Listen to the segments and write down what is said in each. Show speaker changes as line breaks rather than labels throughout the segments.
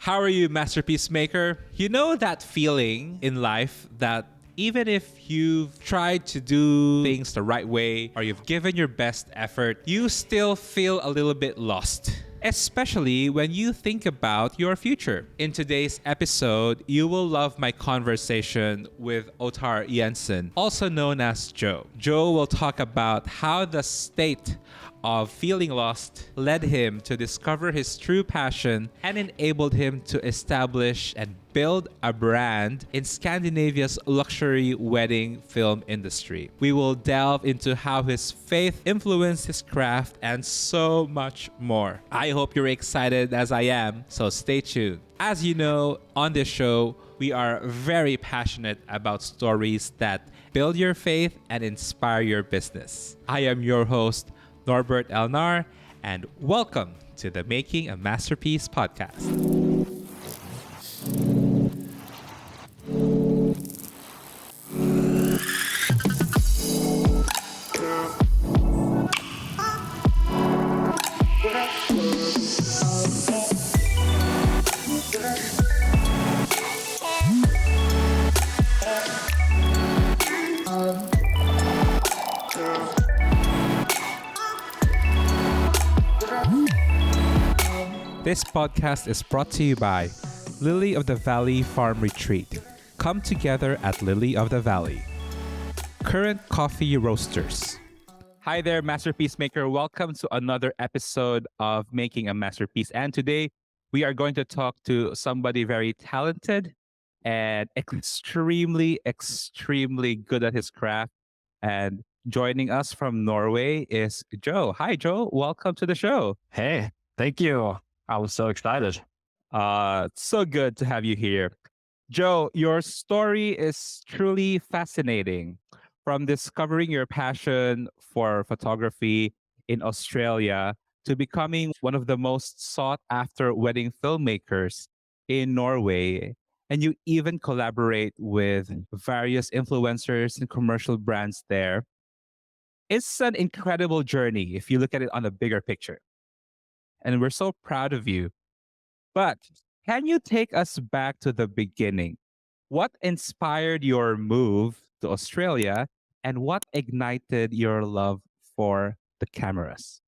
How are you, masterpiece maker? You know that feeling in life that even if you've tried to do things the right way or you've given your best effort, you still feel a little bit lost. Especially when you think about your future. In today's episode, you will love my conversation with Ottar Jenssen, also known as Jo. Jo will talk about how the state of feeling lost led him to discover his true passion and enabled him to establish and build a brand in Scandinavia's luxury wedding film industry. We will delve into how his faith influenced his craft and so much more. I hope you're excited as I am, so stay tuned. As you know, on this show, we are very passionate about stories that build your faith and inspire your business. I am your host, Norbert Elnar, and welcome to the Making a Masterpiece podcast. This podcast is brought to you by Lily of the Valley Farm Retreat. Come together at Lily of the Valley. Current Coffee Roasters. Hi there, Masterpiece Maker. Welcome to another episode of Making a Masterpiece. And today we are going to talk to somebody very talented and extremely good at his craft. And joining us from Norway is Jo. Hi, Jo. Welcome to the show.
Hey, thank you. I was so excited.
So good to have you here. Jo, your story is truly fascinating. From discovering your passion for photography in Australia to becoming one of the most sought after wedding filmmakers in Norway. And you even collaborate with various influencers and commercial brands there. It's an incredible journey if you look at it on a bigger picture. And we're so proud of you. But can you take us back to the beginning? What inspired your move to Australia and what ignited your love for the cameras?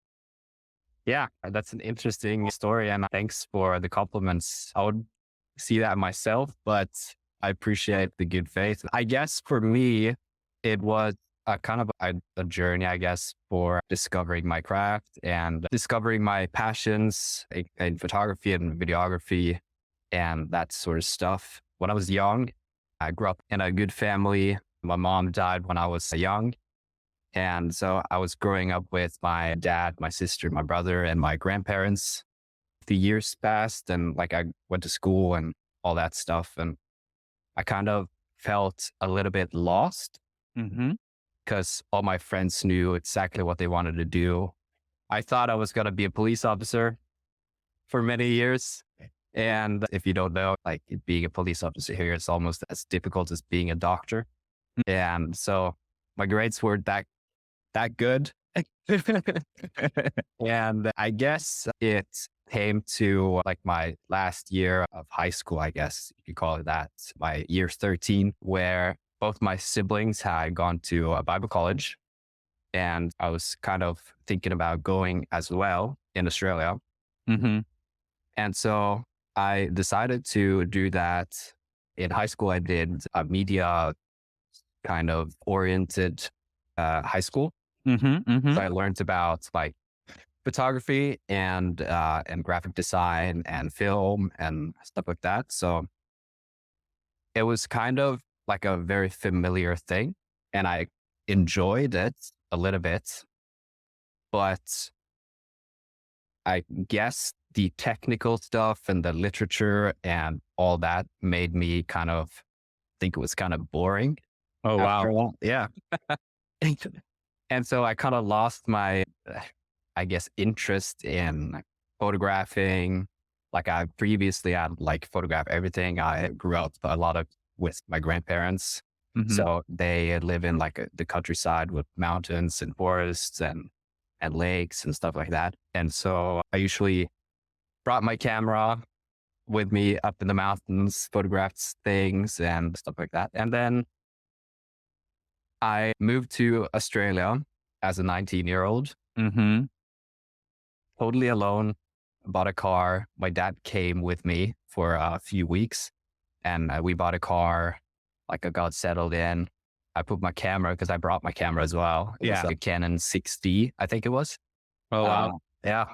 Yeah, that's an interesting story. And thanks for the compliments. I would see that myself, but I appreciate the good faith. I guess for me, it was a kind of a journey, I guess, for discovering my craft and discovering my passions in photography and videography and that sort of stuff. When I was young, I grew up in a good family. My mom died when I was young. And so I was growing up with my dad, my sister, my brother, and my grandparents. The years passed and I went to school and all that stuff. And I kind of felt a little bit lost. Because all my friends knew exactly what they wanted to do. I thought I was going to be a police officer for many years. And if you don't know, being a police officer here is almost as difficult as being a doctor. And so my grades weren't that good. And I guess it came to my last year of high school, I guess you could call it that, my year 13, where both my siblings had gone to a Bible college, and I was kind of thinking about going as well in Australia. And so I decided to do that. In high school, I did a media kind of oriented high school. So I learned about photography and graphic design and film and stuff like that. So it was kind of a very familiar thing, and I enjoyed it a little bit, but I guess the technical stuff and the literature and all that made me kind of think it was kind of boring.
Oh, wow.
Yeah. And so I kind of lost my, I guess, interest in photographing. I previously had photographed everything. I grew up a lot with my grandparents. So they live in the countryside with mountains and forests and lakes and stuff like that. And so I usually brought my camera with me up in the mountains, photographed things and stuff like that. And then I moved to Australia as a 19-year-old,
Mm-hmm.
totally alone, bought a car. My dad came with me for a few weeks and we bought a car. Like I got settled in. I put my camera because I brought my camera as well. It was
Yeah.
a Canon 6D, I think it was.
Oh, wow.
Yeah.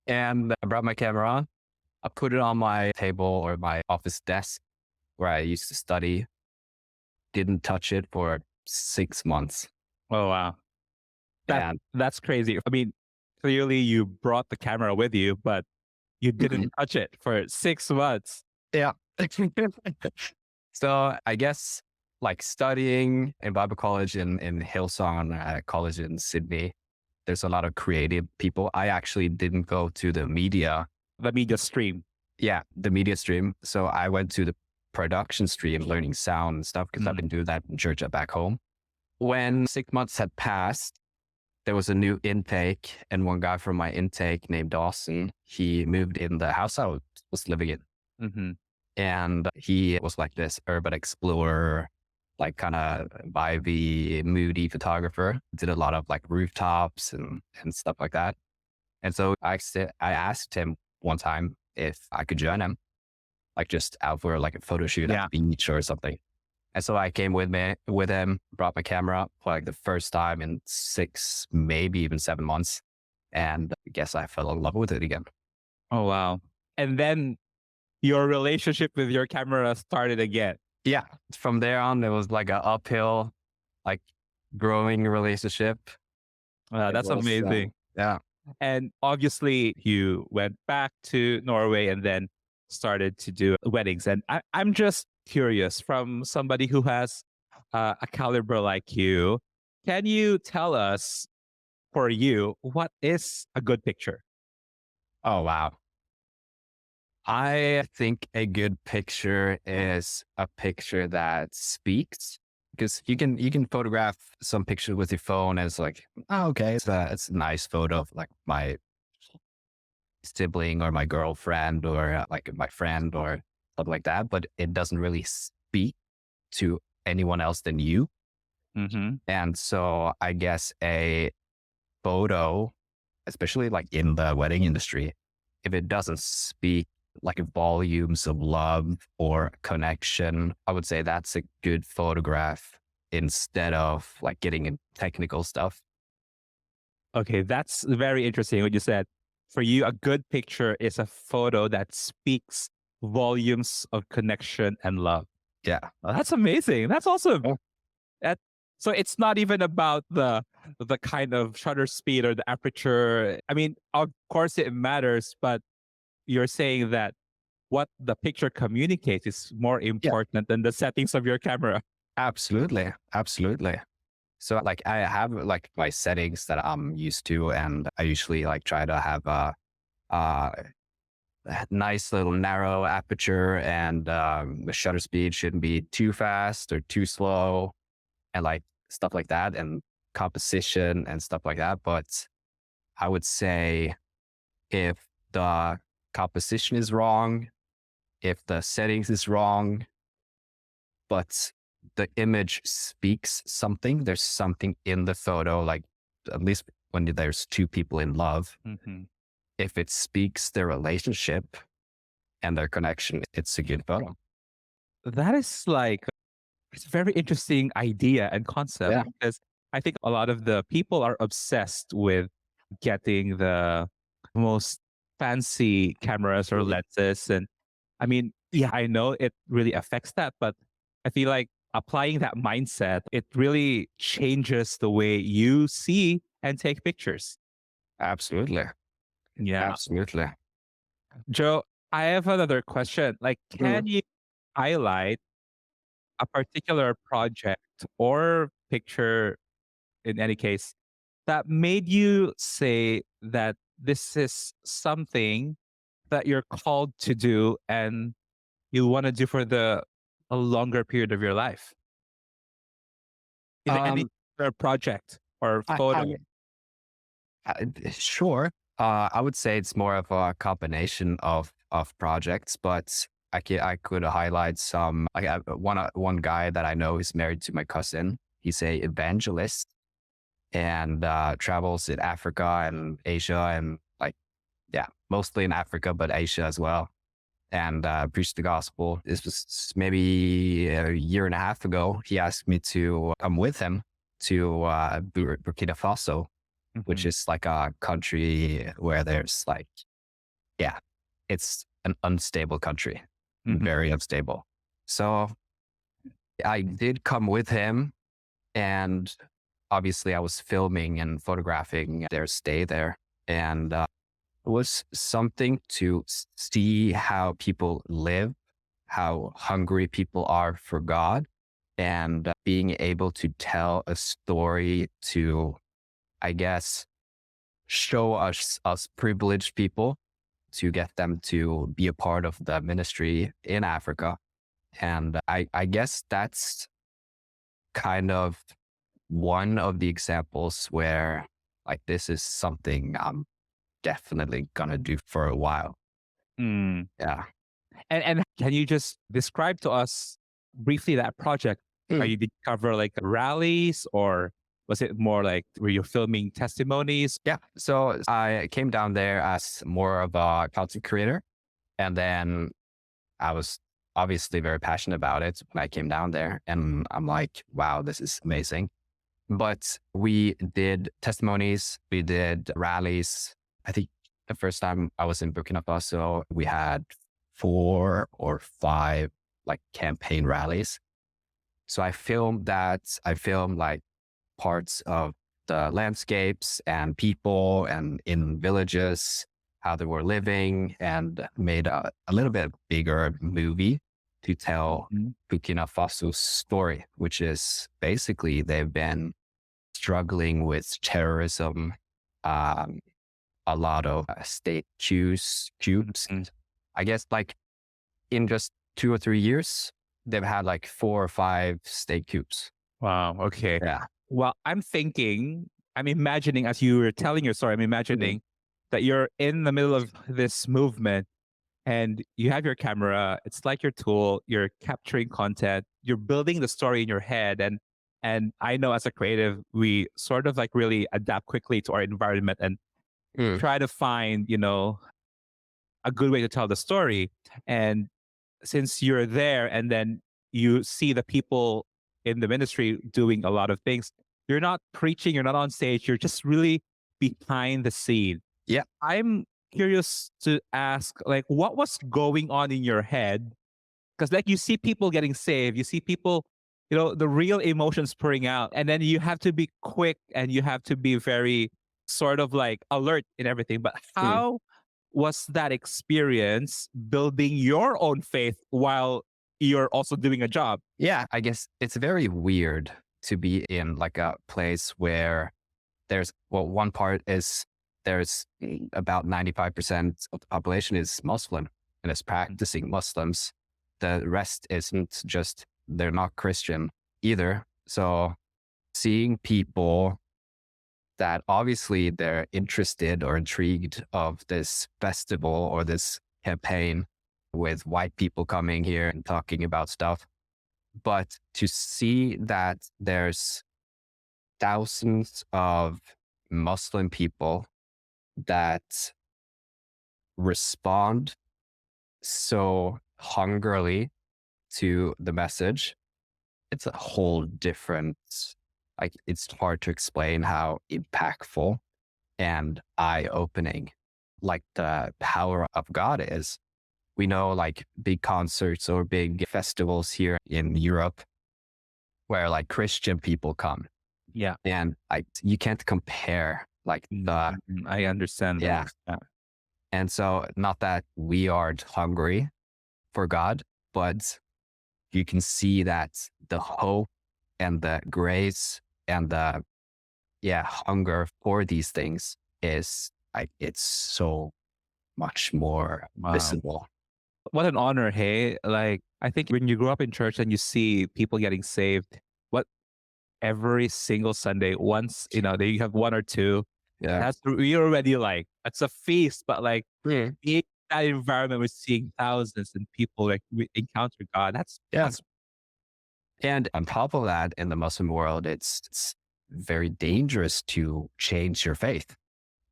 And I brought my camera on. I put it on my table or my office desk where I used to study. Didn't touch it for 6 months.
Oh, wow.
And
That's crazy. I mean, clearly you brought the camera with you, but you didn't touch it for 6 months.
yeah. So I guess like studying in Bible college in Hillsong College in Sydney, there's a lot of creative people. I actually didn't go to the media.
Let me just stream.
Yeah, the media stream. So I went to the production stream, learning sound and stuff because I've been doing that in church back home. When 6 months had passed, there was a new intake, and one guy from my intake named Dawson, he moved in the house I was living in.
Mm-hmm.
And he was like this urban explorer, like kind of vibey, moody photographer, did a lot of like rooftops and stuff like that. And so I asked him one time if I could join him, like just out for like a photo shoot at the beach or something. And so I came with him, brought my camera for like the first time in 6, maybe even 7 months. And I guess I fell in love with it again.
Oh, wow. And then your relationship with your camera started again.
Yeah. From there on, it was like an uphill, like growing relationship.
That's amazing.
Yeah.
And obviously you went back to Norway and then started to do weddings. And I'm just curious, from somebody who has a caliber like you, can you tell us, for you, what is a good picture?
Oh, wow. I think a good picture is a picture that speaks, because you can photograph some picture with your phone and it's like, oh, okay, it's a nice photo of like my sibling or my girlfriend or like my friend or something like that, but it doesn't really speak to anyone else than you.
Mm-hmm.
And so I guess a photo, especially like in the wedding industry, if it doesn't speak like volumes of love or connection, I would say that's a good photograph instead of like getting in technical stuff.
Okay, that's very interesting what you said. For you, a good picture is a photo that speaks volumes of connection and love.
Yeah.
Oh, that's amazing. That's awesome.
Yeah.
That, so it's not even about the kind of shutter speed or the aperture. I mean, of course it matters, but you're saying that what the picture communicates is more important than the settings of your camera.
Absolutely. Absolutely. So like I have like my settings that I'm used to, and I usually like try to have a nice little narrow aperture, and the shutter speed shouldn't be too fast or too slow, and like stuff like that, and composition and stuff like that. But I would say if the composition is wrong, if the settings is wrong, but the image speaks something, there's something in the photo, like at least when there's two people in love,
Mm-hmm.
if it speaks their relationship and their connection, it's a good photo.
That is like, it's a very interesting idea and concept, because I think a lot of the people are obsessed with getting the most fancy cameras or lenses. And I mean, yeah, I know it really affects that, but I feel like applying that mindset, it really changes the way you see and take pictures.
Absolutely.
Yeah.
Absolutely.
Joe, I have another question. Like, can you highlight a particular project or picture, in any case, that made you say that this is something that you're called to do and you want to do for a longer period of your life? Any particular project or photo?
Sure. I would say it's more of a combination of of projects, but I could highlight some. Like one guy that I know is married to my cousin. He's a evangelist and travels in Africa and Asia and like, yeah, mostly in Africa, but Asia as well. And preach the gospel. This was maybe a year and a half ago. He asked me to come with him to Burkina Faso, which is like a country where there's like, yeah, it's an unstable country, very unstable. So I did come with him, and obviously I was filming and photographing their stay there. And it was something to see how people live, how hungry people are for God, and being able to tell a story to, I guess, show us privileged people, to get them to be a part of the ministry in Africa. And I guess that's kind of one of the examples where like this is something I'm definitely gonna do for a while.
Mm.
Yeah.
And can you just describe to us briefly that project? Are
Mm.
you did you cover like rallies, or was it more like were you filming testimonies?
Yeah. So I came down there as more of a content creator. And then I was obviously very passionate about it when I came down there. And I'm like, wow, this is amazing. But we did testimonies, we did rallies. I think the first time I was in Burkina Faso, we had 4 or 5 like campaign rallies. So I filmed that. I filmed like parts of the landscapes and people and in villages, how they were living, and made a little bit bigger movie to tell Burkina Faso's story, which is basically they've been struggling with terrorism, a lot of state coups. I guess like in just 2 or 3 years, they've had like 4 or 5 state coups.
Wow. Okay.
Yeah.
Well, I'm imagining as you were telling your story, I'm imagining that you're in the middle of this movement and you have your camera. It's like your tool. You're capturing content. You're building the story in your head. And I know as a creative, we sort of like really adapt quickly to our environment and try to find, a good way to tell the story. And since you're there and then you see the people in the ministry doing a lot of things, you're not preaching, you're not on stage, you're just really behind the scene.
Yeah.
I'm curious to ask, like, what was going on in your head? Because, like, you see people getting saved, you see people, the real emotions pouring out, and then you have to be quick and you have to be very sort of like alert in everything. But how was that experience building your own faith while you're also doing a job?
Yeah, I guess it's very weird to be in like a place where one part is there's about 95% of the population is Muslim and is practicing Muslims. The rest isn't, just, they're not Christian either. So seeing people that obviously they're interested or intrigued of this festival or this campaign with white people coming here and talking about stuff. But to see that there's thousands of Muslim people that respond so hungrily to the message, it's a whole different, like, it's hard to explain how impactful and eye-opening like the power of God is. We know like big concerts or big festivals here in Europe where like Christian people come.
Yeah.
And you can't compare like the,
I understand.
Yeah. And so not that we aren't hungry for God, but you can see that the hope and the grace and the hunger for these things is like, it's so much more visible.
What an honor, hey? Like, I think when you grow up in church and you see people getting saved, every single Sunday, once, there you have 1 or 2.
Yeah.
You're already like, it's a feast, but like being that environment we're seeing thousands and people like we encounter God.
Yeah.
That's
And on top of that, in the Muslim world, it's very dangerous to change your faith.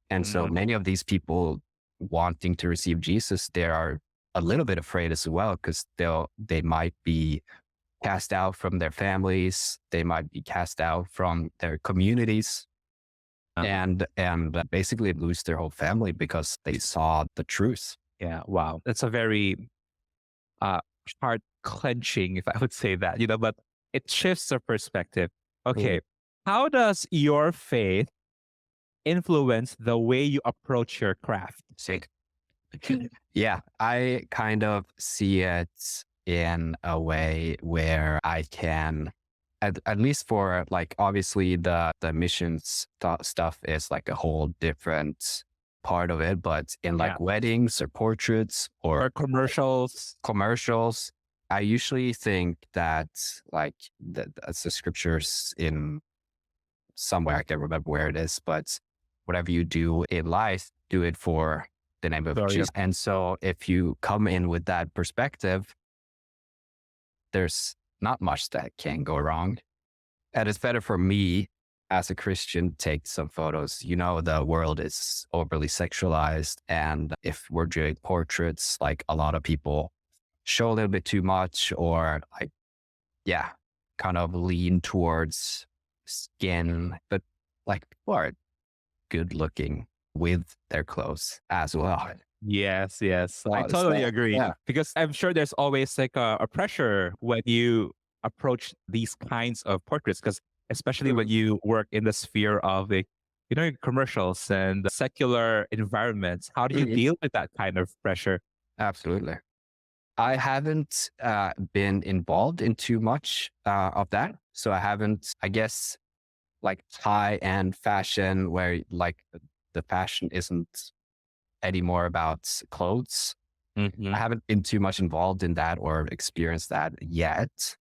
And so
mm,
many of these people wanting to receive Jesus, they are a little bit afraid as well, because they might be cast out from their families. They might be cast out from their communities and basically lose their whole family because they saw the truth.
yeah, wow. That's a very uh heart clenching, if I would say that, but it shifts the perspective.
Mm.
Okay. How does your faith influence the way you approach your craft?
See, yeah, I kind of see it in a way where I can, at least for like, obviously the missions stuff is like a whole different part of it, but in like
Yeah.
weddings or portraits
Or
or
commercials?
commercials, I usually think that like that's the scriptures in somewhere, I can't remember where it is, but whatever you do in life, do it for the name of
Sorry.
Jesus. And so if you come in with that perspective, there's not much that can go wrong. And it's better for me as a Christian to take some photos. The world is overly sexualized. And if we're doing portraits, like a lot of people show a little bit too much, or like, yeah, kind of lean towards skin, but like people are good looking with their clothes as well.
Yes, yes. I
Oh,
totally
so,
agree.
yeah.
Because I'm sure there's always like a pressure when you approach these kinds of portraits, because especially when you work in the sphere of commercials and secular environments, how do you
Mhm.
deal with that kind of pressure?
Absolutely. I haven't been involved in too much of that. So I haven't, I guess, like high end fashion where like the fashion isn't anymore about clothes. I haven't been too much involved in that or experienced that yet.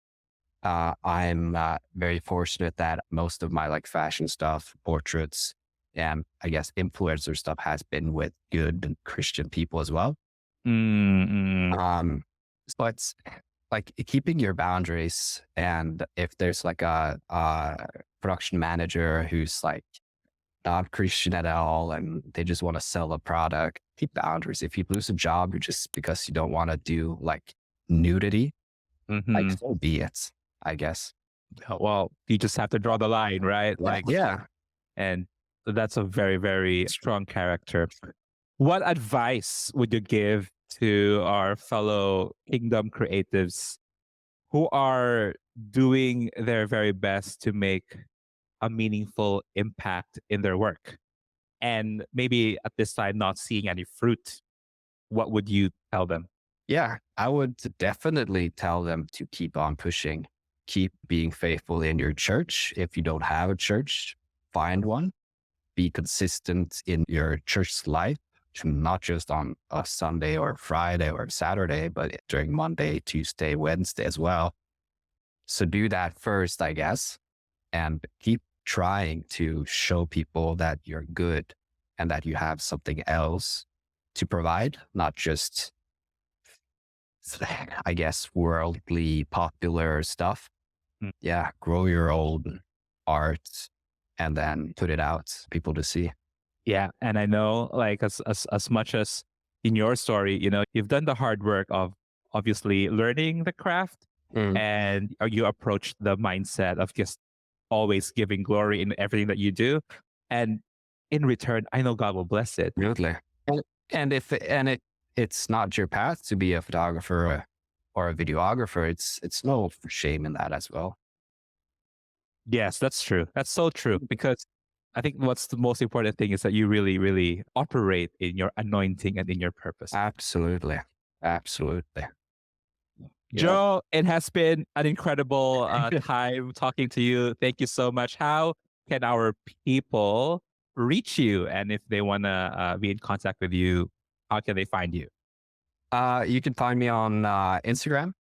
I'm very fortunate that most of my like fashion stuff, portraits, and I guess influencer stuff has been with good Christian people as well.
Mm-mm.
Um, but like keeping your boundaries, and if there's like a production manager who's like not Christian at all and they just want to sell a product, keep boundaries. If you lose a job just because you don't want to do like nudity, like
Mhm.
so be it, I guess.
Well, you just have to draw the line, right? Like,
Yeah.
and that's a very, very strong character. What advice would you give to our fellow kingdom creatives who are doing their very best to make a meaningful impact in their work and maybe at this time not seeing any fruit? What would you tell them?
Yeah. I would definitely tell them to keep on pushing, keep being faithful in your church. If you don't have a church, find one, be consistent in your church's life, not just on a Sunday or Friday or Saturday, but during Monday, Tuesday, Wednesday as well. So do that first, I guess, and keep trying to show people that you're good and that you have something else to provide, not just, I guess, worldly popular stuff.
Mm.
Yeah, grow your own art and then put it out for people to see.
Yeah. And I know like as much as in your story, you've done the hard work of obviously learning the craft
Mm,
and you approach the mindset of just always giving glory in everything that you do. And in return, I know God will bless it.
absolutely. And if it's not your path to be a photographer or a videographer, it's no shame in that as well.
Yes, that's true. That's so true. Because I think what's the most important thing is that you really, really operate in your anointing and in your purpose.
Absolutely. Absolutely. Yeah.
Joe, it has been an incredible time talking to you. Thank you so much. How can our people reach you? And if they want to be in contact with you, how can they find you?
You can find me on Instagram.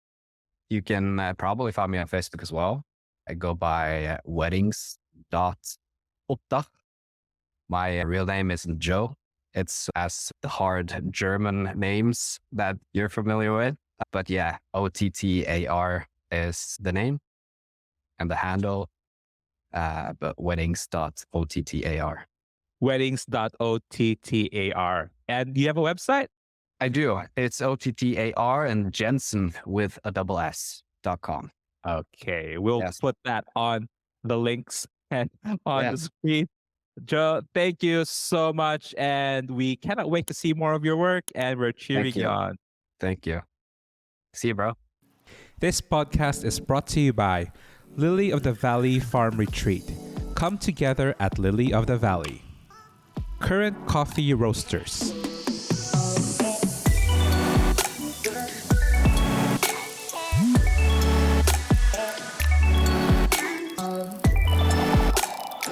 You can probably find me on Facebook as well. I go by weddings.ottar. My real name isn't Joe. it's as hard German names that you're familiar with. But yeah, OTTAR is the name and the handle, but weddings.ottar.
Weddings.ottar. And do you have a website?
I do. It's OTTAR and Jensen with a double S.com.
Okay, we'll put that on the links and on the screen. Jo, thank you so much. And we cannot wait to see more of your work, and we're cheering you on.
Thank you. See you, bro.
This podcast is brought to you by Lily of the Valley Farm Retreat. Come together at Lily of the Valley. Current Coffee Roasters.